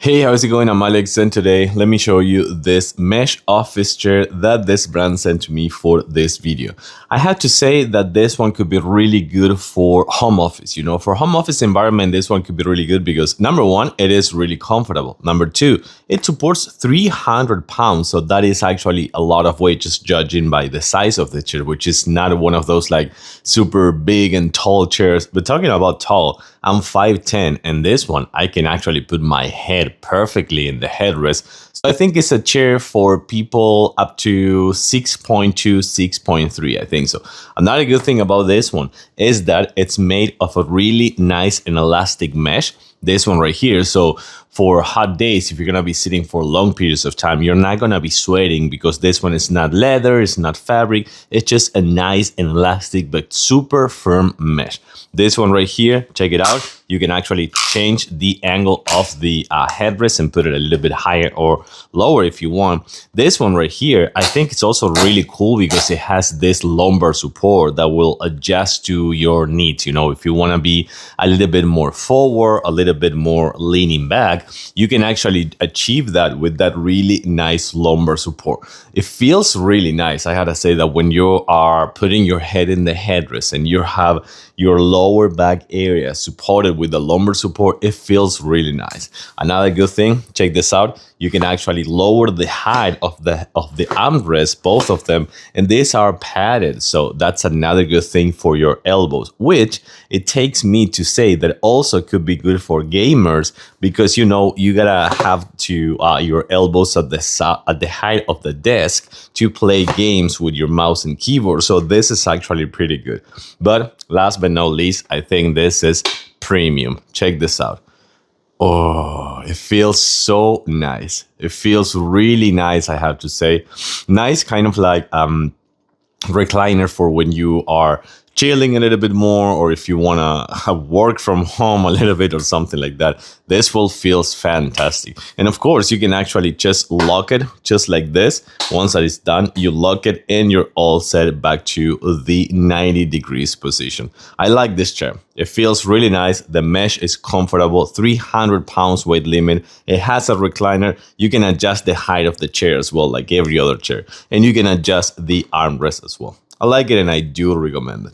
Hey, how's it going? I'm Alex, and today let me show you this mesh office chair that this brand sent to me for this video. I had to say that this one could be really good for home office. For home office environment, this one could be really good because number one, it is really comfortable. Number two, it supports 300 pounds. So that is actually a lot of weight just judging by the size of the chair, which is not one of those like super big and tall chairs. But talking about tall, I'm 5'10", and this one, I can actually put my head perfectly in the headrest. So I think it's a chair for people up to 6.2, 6.3, I think so. Another good thing about this one is that it's made of a really nice and elastic mesh. This one right here. So for hot days, if you're gonna be sitting for long periods of time, you're not gonna be sweating because this one is not leather, it's not fabric, it's just a nice and elastic but super firm mesh. This one right here, check it out. You can actually change the angle of the headrest and put it a little bit higher or lower if you want. This one right here, I think it's also really cool because it has this lumbar support that will adjust to your needs. If you want to be a little bit more forward, a little bit more leaning back, you can actually achieve that with that really nice lumbar support. It feels really nice. I gotta say that when you are putting your head in the headrest and you have your lower back area supported with the lumbar support, it feels really nice. Another good thing, check this out. You can actually lower the height of the armrests, both of them, and these are padded. So that's another good thing for your elbows, which it takes me to say that also could be good for gamers because you gotta have to your elbows at the height of the desk to play games with your mouse and keyboard. So this is actually pretty good. But last but not least, I think this is premium. Check this out. Oh, it feels so nice. It feels really nice, I have to say. Nice kind of like recliner for when you are chilling a little bit more, or if you want to work from home a little bit or something like that. This will feels fantastic. And of course, you can actually just lock it just like this. Once that is done, you lock it and you're all set back to the 90 degrees position. I like this chair. It feels really nice. The mesh is comfortable, 300 pounds weight limit. It has a recliner. You can adjust the height of the chair as well, like every other chair. And you can adjust the armrest as well. I like it and I do recommend it.